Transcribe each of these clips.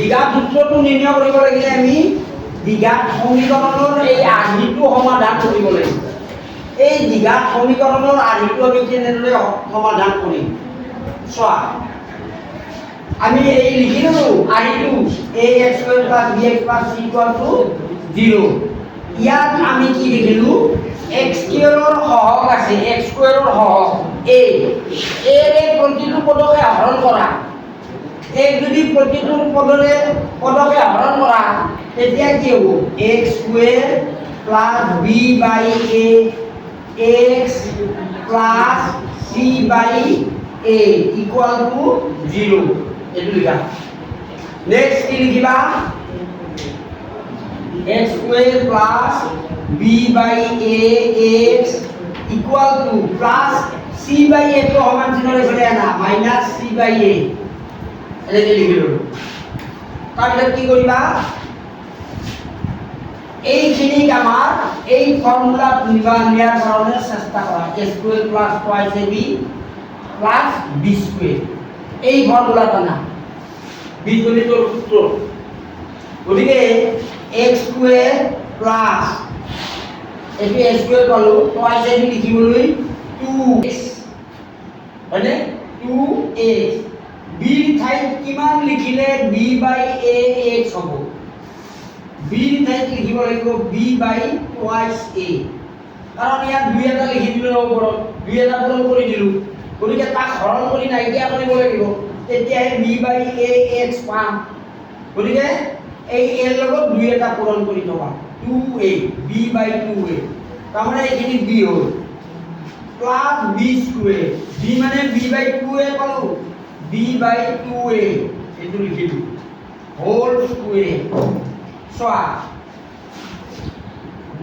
দ্বিঘাত সূত্ৰটো নিৰ্ণয় কৰিব লাগিলে আমি দ্বিঘাত সমীকৰণৰ এই আৰ্হিটো সমাধান কৰিব লাগিব। এই দ্বিঘাত সমীকৰণৰ আৰ্হিটো আমি কেনেদৰে সমাধান কৰিম চোৱা। আমি এই লিখি ললোঁ আৰ্হিটো ax² + bx + c = 0। ইয়াত আমি কি লিখিলোঁ x² ৰ সহগ আছে x² ৰ সহগ a এৰে প্ৰতিটো পদকে হৰণ কৰা। এক যদি প্ৰতিটো পদকে হৰণ কৰা তেতিয়া কি হ'ব x² + b/a x plus c by a equal to 0 এটো লিখা। নেক্সট কি লিখিবা x² plus b by a x equal to plus c by a তো সমান চিহ্নৰে ফেলে আনা minus c by a এনেকৈ লিখিলো। তাৰপিছত কি কৰিবা এইখিনিক আমাৰ এই ফৰ্মুলা নিয়াৰ কাৰণে চেষ্টা কৰা a² plus twice ab plus b² এই ফৰ্মুলাটা না বীজগণিতৰ সূত্র। গতিকে x² plus এটো a² পালো twice ab লিখিবলৈ 2x হয়নে 2x b ঠাইত কিমান লিখিলে b/ax হ'ব b ঠাইত লিখিব লাগিব b/twice a কাৰণ ইয়াত 2 এটা লিখি দিলো ওপৰত 2 এটা পূৰণ কৰি দিলো গতিকে তাক হৰণ কৰি নাইকিয়া কৰিব লাগিব তেতিয়াহে b/ax পাম। গতিকে এই a লগত 2 এটা পূৰণ কৰি থবা 2a b/2a তাৰমানে এইখিনি b হ'ল প্লাস b² b মানে b/2a পালো b/2a এটো লিখিলো হোল স্কয়ার চোৱা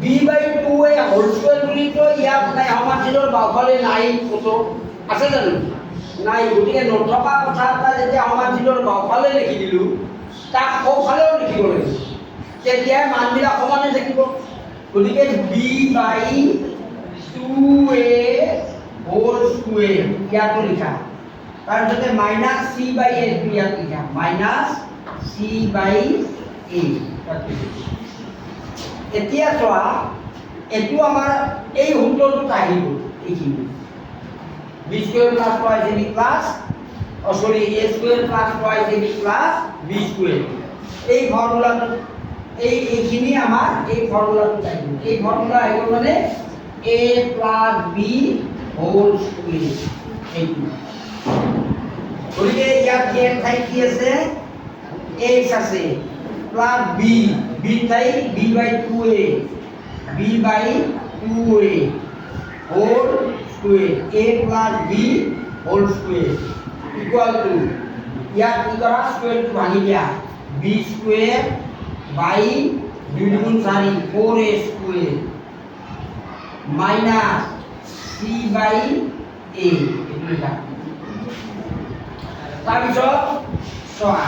b/2a হোল স্কয়াৰ বুলি তো ইয়াত নাই সমাধিৰৰ বাওফালে নাই কত আছে জানো নাই। গতিকে নথকা কথা এটা যেতিয়া সমাধিৰৰ বাওফালে লিখি দিলো তাক সোঁফালেও লিখিব লাগিব তেতিয়া মানবিলাক সমানে থাকিব। গতিকে b/2a হোল স্কয়ার ইয়াতো লিখা তাৰপিছতে মাইনাস c বাই a ইয়াত লিখা মাইনাস c বাই a। এতিয়া চোৱা এটো আমাৰ এই সূত্ৰটো আহিব এইখিনি b² plus twice ab plus a² plus twice ab plus b² এই ফর্মুলাটো এইখিনি আমাৰ এই ফর্মুলাটো আহিব। এই ফর্মুলা আহিব মানে a plus b whole square এইটো। গতিকে ইয়াত কি ঠাই কি আছে x আছে প্লাস b b ঠাই b/2a b/2a whole square a plus b whole square equal to ইয়াত কি কৰা স্কয়াৰটো ভাঙি দিয়া b² বাই 2 গুণ 4 4a square minus c by a এটো লিখা। তাৰপিছত চোৱা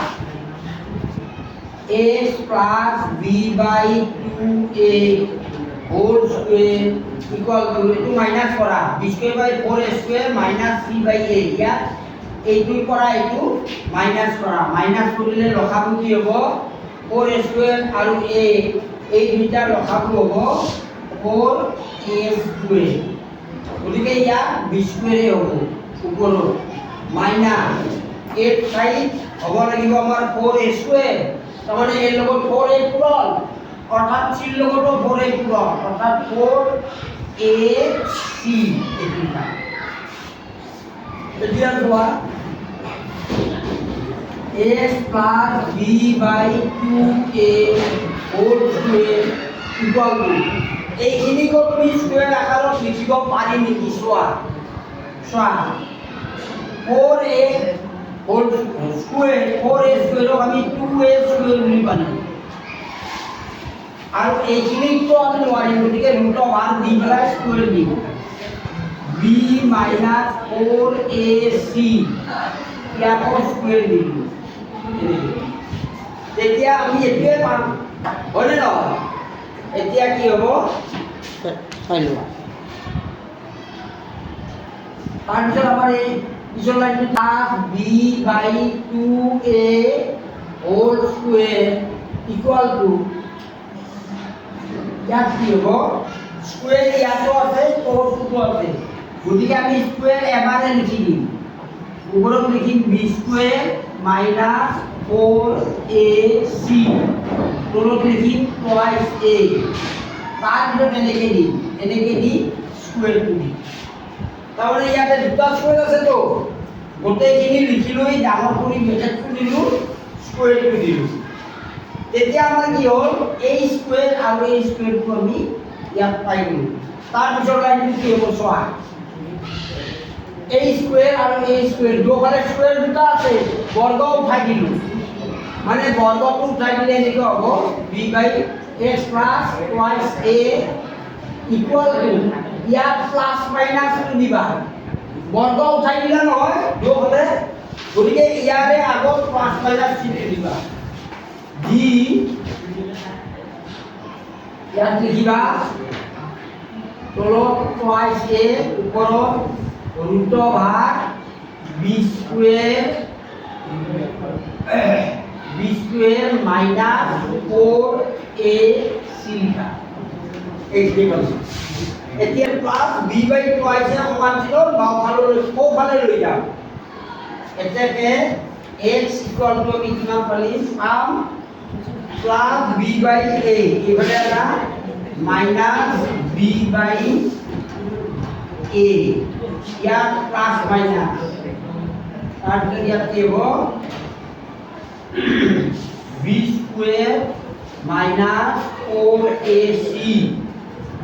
x plus b/2a whole square equal to এটো মাইনাস কৰা b² by 4a square minus c by a ইয়াত এইটো কৰা এইটো মাইনাস কৰা মাইনাস কৰিলে লসাগু কি হ'ব 4a স্কয়াৰ আৰু a এই দুইটা লসাগু হ'ব 4a স্কয়াৰ। গতিকে ইয়াত b² হ'ব ওপৰত মাইনাস 8 ঠাইত হ'ব লাগিব আমাৰ 4a স্কয়াৰ তাৰমানে এৰ লগত 4a পূৰণ অৰ্থাৎ c ৰ লগতো 4a পূৰণ অৰ্থাৎ 4ac এটা। এতিয়া চোৱা x plus b/2a whole square equal to এইখিনি কপি স্কয়াৰ আকাৰত লিখিব পাৰি নেকি চোৱা চোৱা 4a হোল স্কয়াৰ 4a স্কয়াৰক আমি 2a স্কয়াৰ বুলি পালো আৰু এইখিনি তো আমি নোৱাৰিম গতিকে √1 দি পেলাই স্কয়াৰ দিম b - 4ac ইয়াকো স্কয়াৰ দিম তেতিয়া আমি এটোৱে পাম হয়নে নহয়। এতিয়া কি হ'ব চাই লোৱা তাৰপিছত আমাৰ এই পিছৰ লাইনটো b/2a whole square equal to ইয়াত কি হ'ব স্কোয়ার ইয়াতো আছে তলতো আছে গতিকে আমি স্কোয়ার এবাৰে লিখি দিম ওপৰত লিখিম বি স্কোয়াৰ মাইনাস 4ac তলত লিখিম টুৱাইচ a তাৰ ভিতৰত এনেকৈ দি স্কোয়াৰটো দিম তাৰমানে ইয়াতে দুটা স্কোয়াৰ আছে তো গোটেইখিনি লিখি লৈ ডাঙৰ কৰি ব্ৰেকেটটো দিলোঁ স্কোয়াৰটো দিলোঁ তেতিয়া আমাৰ কি হ'ল a স্কোয়াৰ আৰু a স্কোয়াৰটো আমি ইয়াত পাই গ'লোঁ তাৰপিছৰ লাইনটো কি হ'ব চোৱা a স্কোয়াৰ আৰু a স্কোয়াৰ দুফালে স্কোয়াৰ দুটা আছে বৰ্গ উঠাই দিলোঁ মানে বৰ্গটো উঠাই দিলে এনেকৈ হ'ব b/x plus twice a equal to ইয়াত প্লাছ মাইনাছটো দিবা বৰ্গ উঠাই দিলা নহয় দুফালে গতিকে ইয়াৰে আগত প্লাছ মাইনাছ চিহ্ন দিবা d ইয়াত লিখিবা তলত টুৱাইচ a ওপৰত ৰুট ভাগ b স্কোয়ার মাইনাস 4ac লিখা এই দেখুন এতিয়া প্লাস b/2 সমান ছিল বাওঁফাললৈ সোঁফালে লৈ যাম এতেকে x ইকুয়াল টু আমি কিমান পালিম পাম প্লাস b/a এইফালে এটা মাইনাস b/a ইয়াত প্লাস মাইনাস তাৰপিছত ইয়াত কি হ'ব b square minus 4ac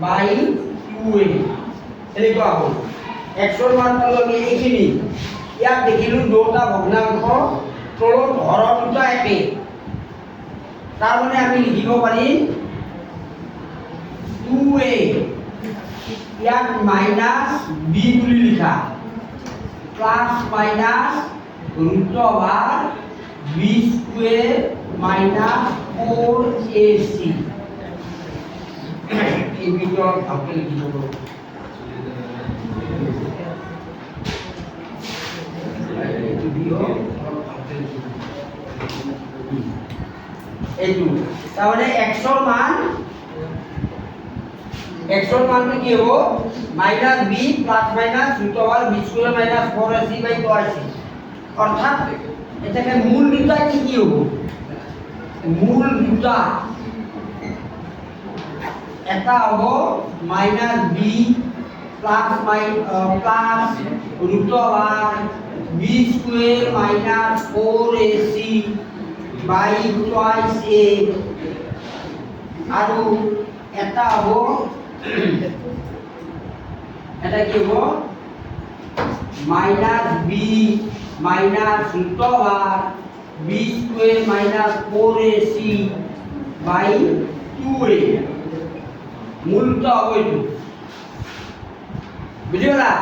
by 2a এনেকুৱা হ'ব xৰ মান পালোঁ আমি এইখিনি ইয়াত দেখিলোঁ দুটা ভগ্নাংশ তলত হৰ দুটা একে তাৰমানে আমি লিখিব পাৰিম 2a ইয়াত মাইনাস b বুলি লিখা প্লাস মাইনাস ৰুট ভাগ b স্কোয়াৰ মাইনাস 4ac এই ভিতৰত ভালকৈ লিখিব লাগিব এইটো তাৰমানে xৰ মানটো কি হ'ব minus b plus minus root ভাগ b স্কোয়ার মাইনাস 4ac/2ac অর্থাৎ এটাকে মূল দুটা কি হ'ব মূল দুটা এটা হ'ব মাইনাস b প্লাস ৰুট ভাগ b square minus 4ac by twice a আৰু এটা হ'ব এটা কি হ'ব মাইনাস b মাইনাস ৰুট ভাগ b square minus 4ac by 2a মূলটা হবে বুঝিলা